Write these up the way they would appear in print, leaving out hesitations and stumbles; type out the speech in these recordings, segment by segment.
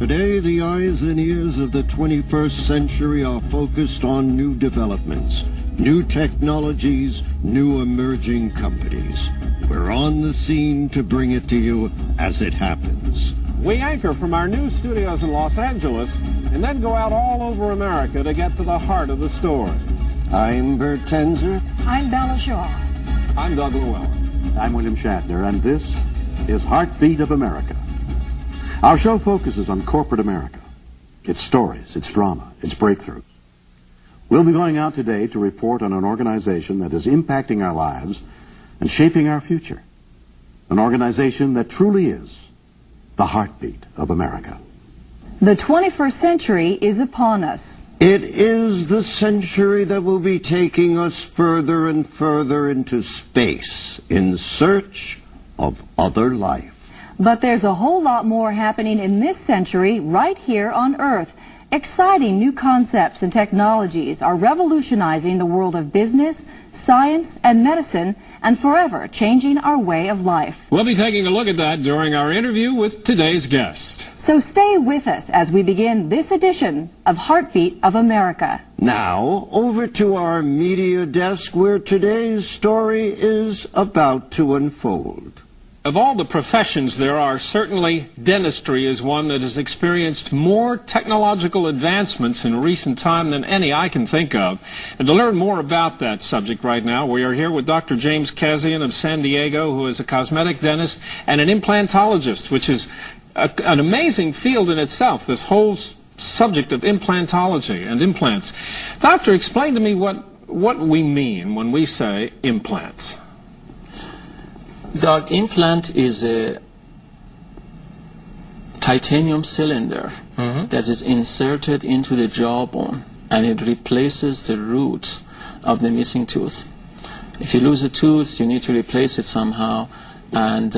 Today, the eyes and ears of the 21st century are focused on new developments, new technologies, new emerging companies. We're on the scene to bring it to you as it happens. We anchor from our new studios in Los Angeles and then go out all over America to get to the heart of the story. I'm Bert Tenzer. I'm Bella Shaw. I'm Doug Llewellyn. I'm William Shatner, and this is Heartbeat of America. Our show focuses on corporate America, its stories, its drama, its breakthroughs. We'll be going out today to report on an organization that is impacting our lives and shaping our future. An organization that truly is the heartbeat of America. The 21st century is upon us. It is the century that will be taking us further and further into space in search of other life. But there's a whole lot more happening in this century right here on Earth. Exciting new concepts and technologies are revolutionizing the world of business, science, and medicine, and forever changing our way of life. We'll be taking a look at that during our interview with today's guest. So stay with us as we begin this edition of Heartbeat of America. Now, over to our media desk where today's story is about to unfold. Of all the professions there are, certainly dentistry is one that has experienced more technological advancements in recent time than any I can think of. And to learn more about that subject right now, we are here with Dr. James Khazian of San Diego, who is a cosmetic dentist and an implantologist, which is an amazing field in itself, this whole subject of implantology and implants. Doctor, explain to me what we mean when we say implants. The implant is a titanium cylinder that is inserted into the jawbone, and it replaces the root of the missing tooth. If you lose a tooth, you need to replace it somehow, and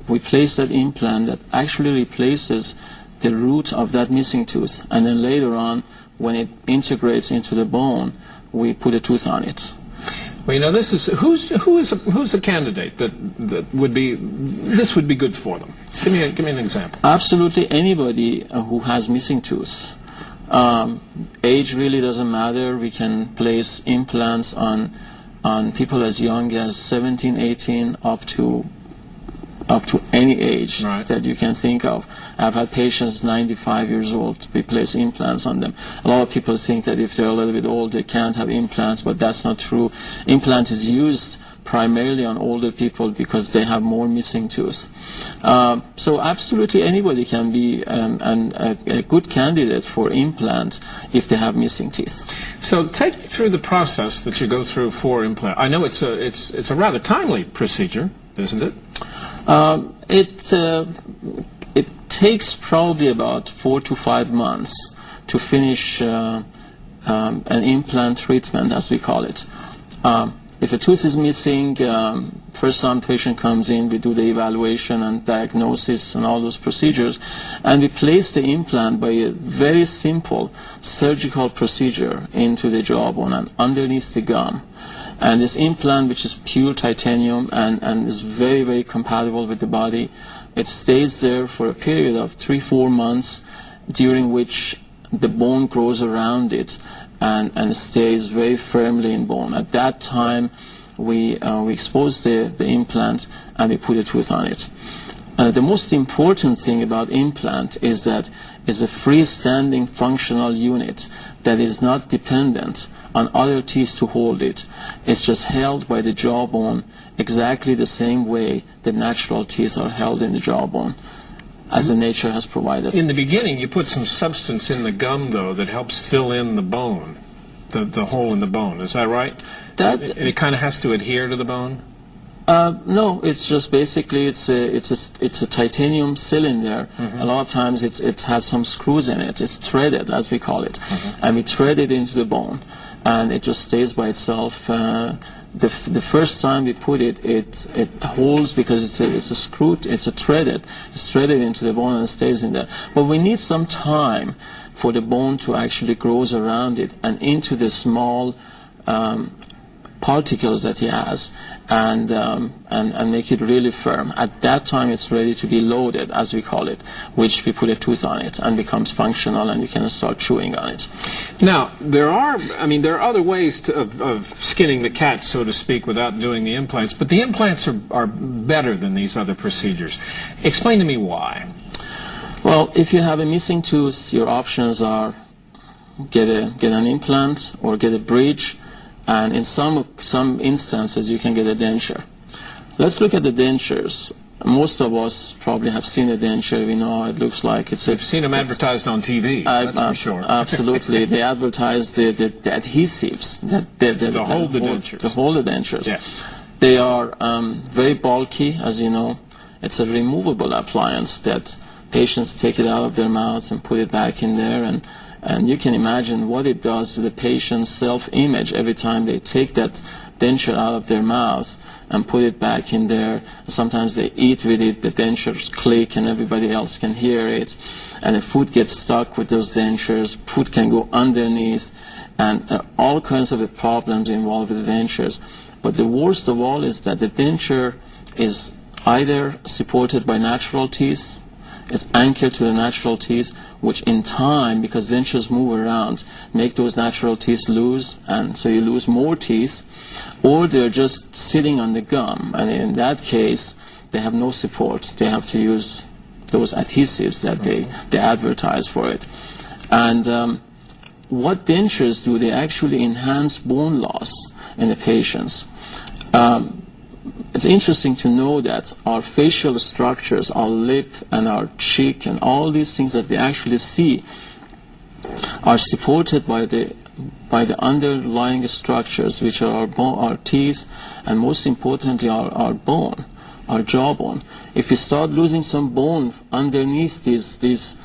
we place that implant that actually replaces the root of that missing tooth, and then later on, when it integrates into the bone, we put a tooth on it. Well, you know, this is who's a candidate that would be good for them. Give me an example. Absolutely anybody who has missing tooth. Age really doesn't matter. We can place implants on people as young as 17, 18, up to any age that you can think of. I've had patients 95 years old, we place implants on them. A lot of people think that if they're a little bit old, they can't have implants, but that's not true. Implant is used primarily on older people because they have more missing tooth. So absolutely anybody can be a good candidate for implant if they have missing teeth. So take me through the process that you go through for implant. I know it's a rather timely procedure, isn't it? It takes probably about 4 to 5 months to finish an implant treatment, as we call it. If a tooth is missing, first time patient comes in, we do the evaluation and diagnosis and all those procedures, and we place the implant by a very simple surgical procedure into the jawbone and underneath the gum. And this implant, which is pure titanium and is very, very compatible with the body, it stays there for a period of 3-4 months, during which the bone grows around it and stays very firmly in bone. At that time, we expose the implant and we put a tooth on it. The most important thing about implant is that it's a freestanding functional unit that is not dependent on other teeth to hold it. It's just held by the jawbone exactly the same way the natural teeth are held in the jawbone, as the nature has provided. In the beginning, you put some substance in the gum, though, that helps fill in the bone, the hole in the bone. Is that right? It kind of has to adhere to the bone? No, it's just basically it's a titanium cylinder. A lot of times it has some screws in it. It's threaded, as we call it, and we thread it into the bone, and it just stays by itself. The first time we put it, it holds because it's threaded into the bone and it stays in there. But we need some time for the bone to actually grow around it and into the small particles that he has, and make it really firm. At that time, it's ready to be loaded, as we call it, which we put a tooth on it and becomes functional, and you can start chewing on it. Now, there are other ways of skinning the cat, so to speak, without doing the implants, but the implants are better than these other procedures. Explain to me why. Well, if you have a missing tooth, your options are get an implant or get a bridge, and in some instances you can get a denture. Let's look at the dentures. Most of us probably have seen a denture. We know how it looks like. You've seen them advertised on TV, that's for sure. Absolutely. They advertise the adhesives to hold the dentures. To hold the dentures. Yes. They are very bulky, as you know. It's a removable appliance that patients take it out of their mouths and put it back in there, and you can imagine what it does to the patient's self-image every time they take that denture out of their mouths and put it back in there. Sometimes they eat with it, the dentures click and everybody else can hear it, and the food gets stuck with those dentures, food can go underneath, and all kinds of problems involved with the dentures. But the worst of all is that the denture is either supported by natural teeth, is anchored to the natural teeth, which in time, because dentures move around, make those natural teeth loose, and so you lose more teeth, or they're just sitting on the gum, and in that case, they have no support. They have to use those adhesives that they advertise for it. And what dentures do, they actually enhance bone loss in the patients. It's interesting to know that our facial structures, our lip and our cheek and all these things that we actually see are supported by the underlying structures, which are our bone, our teeth, and most importantly our bone, our jawbone. If we start losing some bone underneath these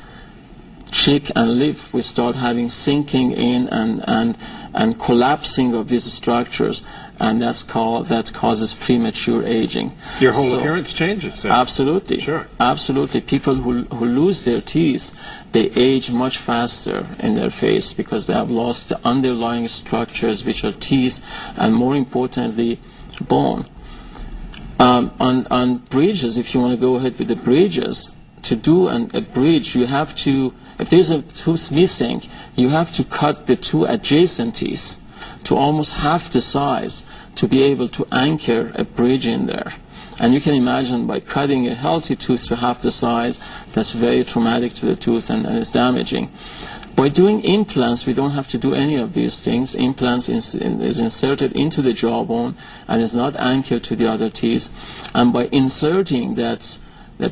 cheek and lip, we start having sinking in and collapsing of these structures, and that causes premature aging. Your whole appearance changes. Absolutely. Sure. Absolutely. People who lose their teeth, they age much faster in their face because they have lost the underlying structures, which are teeth, and more importantly, bone. On bridges, if you want to go ahead with the bridges, to do a bridge, you have to, if there's a tooth missing, you have to cut the two adjacent teeth to almost half the size to be able to anchor a bridge in there. And you can imagine by cutting a healthy tooth to half the size, that's very traumatic to the tooth and it's damaging. By doing implants, we don't have to do any of these things. Implants is inserted into the jawbone and is not anchored to the other teeth. And by inserting that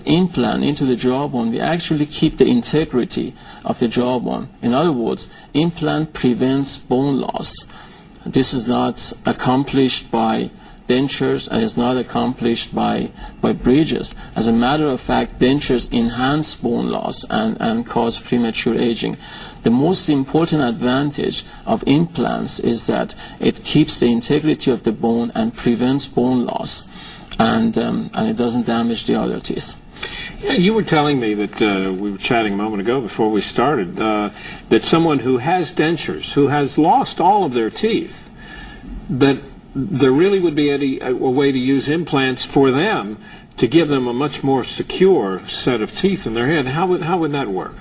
implant into the jawbone, we actually keep the integrity of the jawbone. In other words, implant prevents bone loss. This is not accomplished by dentures and is not accomplished by bridges. As a matter of fact, dentures enhance bone loss and cause premature aging. The most important advantage of implants is that it keeps the integrity of the bone and prevents bone loss, and it doesn't damage the other teeth. Yeah, you were telling me that, we were chatting a moment ago before we started, that someone who has dentures, who has lost all of their teeth, that there really would be a way to use implants for them to give them a much more secure set of teeth in their head. How would that work?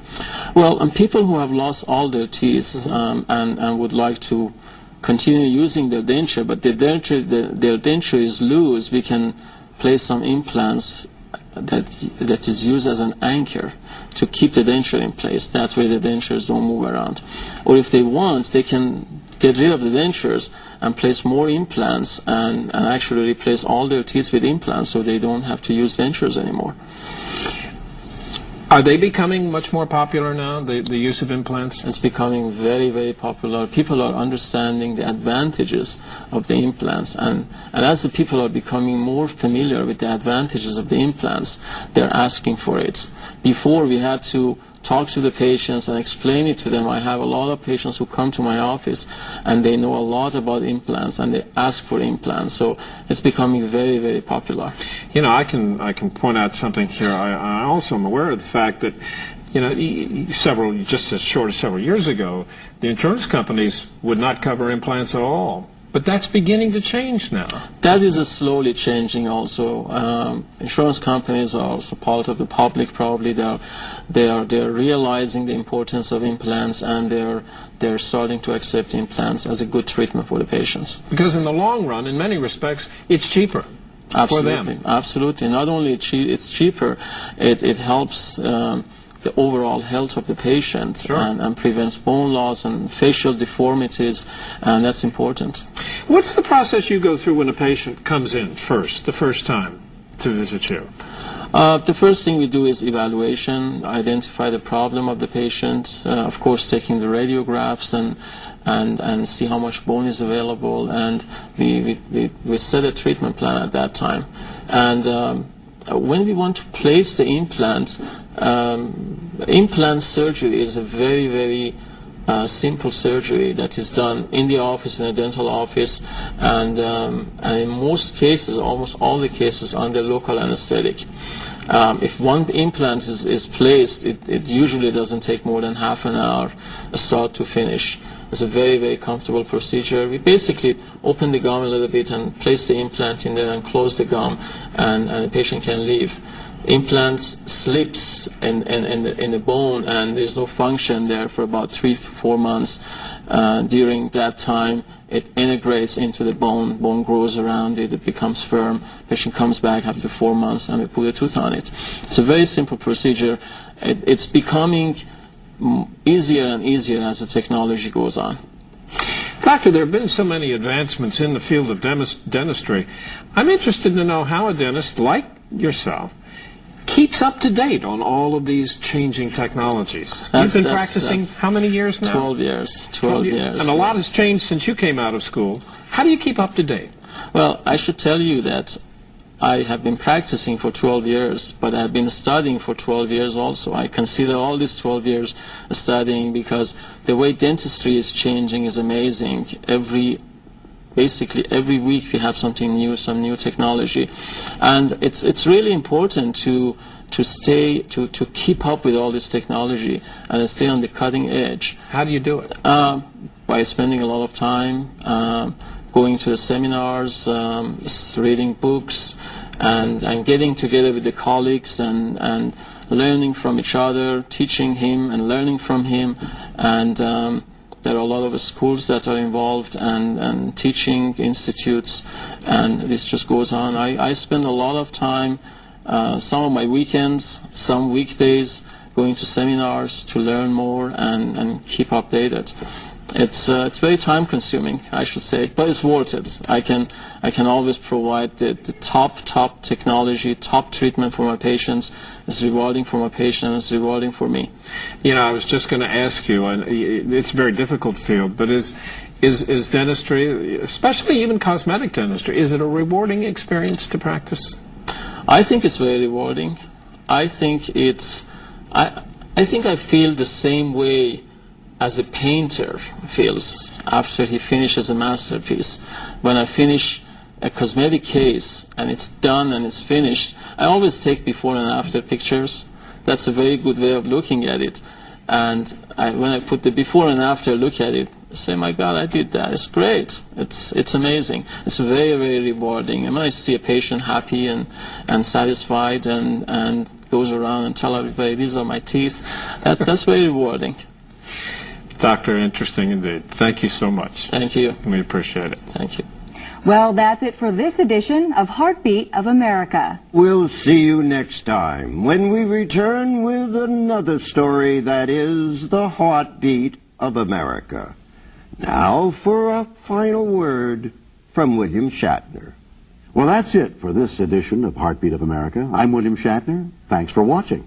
Well, people who have lost all their teeth and would like to continue using their denture, but their denture is loose, we can place some implants that is used as an anchor to keep the denture in place. That way the dentures don't move around. Or if they want, they can get rid of the dentures and place more implants and actually replace all their teeth with implants so they don't have to use dentures anymore. Are they becoming much more popular now, the use of implants? It's becoming very, very popular. People are understanding the advantages of the implants, and as the people are becoming more familiar with the advantages of the implants, they're asking for it. Before, we had to talk to the patients and explain it to them. I have a lot of patients who come to my office and they know a lot about implants and they ask for implants. So it's becoming very, very popular. You know, I can point out something here. I also am aware of the fact that, you know, just as short as several years ago, the insurance companies would not cover implants at all. But that's beginning to change now. That is slowly changing also. Insurance companies are also part of the public probably. They're realizing the importance of implants, and they're starting to accept implants as a good treatment for the patients. Because in the long run, in many respects, it's cheaper for them. Absolutely. Not only it's cheaper, it helps the overall health of the patient, sure, and prevents bone loss and facial deformities, and that's important. What's the process you go through when a patient comes in the first time to visit you? The first thing we do is evaluation, identify the problem of the patient, of course taking the radiographs and see how much bone is available, and we set a treatment plan at that time. And when we want to place the implant, implant surgery is a very, very simple surgery that is done in the office, in a dental office, and in most cases, almost all the cases, under local anesthetic. If one implant is placed, it usually doesn't take more than half an hour, start to finish. It's a very, very comfortable procedure. We basically open the gum a little bit and place the implant in there and close the gum, and the patient can leave. Implants slips in the bone, and there's no function there for about 3 to 4 months. During that time, it integrates into the bone. Bone grows around it. It becomes firm. Patient comes back after 4 months, and we put a tooth on it. It's a very simple procedure. It's becoming easier and easier as the technology goes on. Doctor, there have been so many advancements in the field of dentistry. I'm interested to know how a dentist like yourself keeps up to date on all of these changing technologies. You've been practicing how many years now? 12 years. 12 years. And a lot has changed since you came out of school. How do you keep up to date? Well, I should tell you that I have been practicing for 12 years, but I have been studying for 12 years also. I consider all these 12 years studying because the way dentistry is changing is amazing. Basically every week we have something new, some new technology, and it's really important to keep up with all this technology and stay on the cutting edge. How do you do it? By spending a lot of time going to the seminars, reading books, and getting together with the colleagues and learning from each other, teaching him and learning from him, and there are a lot of schools that are involved and teaching institutes, and this just goes on. I spend a lot of time, some of my weekends, some weekdays, going to seminars to learn more and keep updated. It's very time consuming, I should say, but it's worth it. I can always provide the top technology, top treatment for my patients. It's rewarding for my patient, it's rewarding for me. You know, I was just going to ask you, and it's a very difficult field, but is dentistry, especially even cosmetic dentistry, is it a rewarding experience to practice? I think it's very rewarding. I think I feel the same way as a painter feels after he finishes a masterpiece. When I finish a cosmetic case and it's done and it's finished, I always take before and after pictures. That's a very good way of looking at it. And when I put the before and after look at it, I say, my God, I did that. It's great. It's amazing. It's very, very rewarding. And when I see a patient happy and satisfied and goes around and tell everybody, these are my teeth, that's very rewarding. Doctor, interesting indeed. Thank you so much. Thank you. We appreciate it. Thank you. Well, that's it for this edition of Heartbeat of America. We'll see you next time when we return with another story that is the heartbeat of America. Now for a final word from William Shatner. Well, that's it for this edition of Heartbeat of America. I'm William Shatner. Thanks for watching.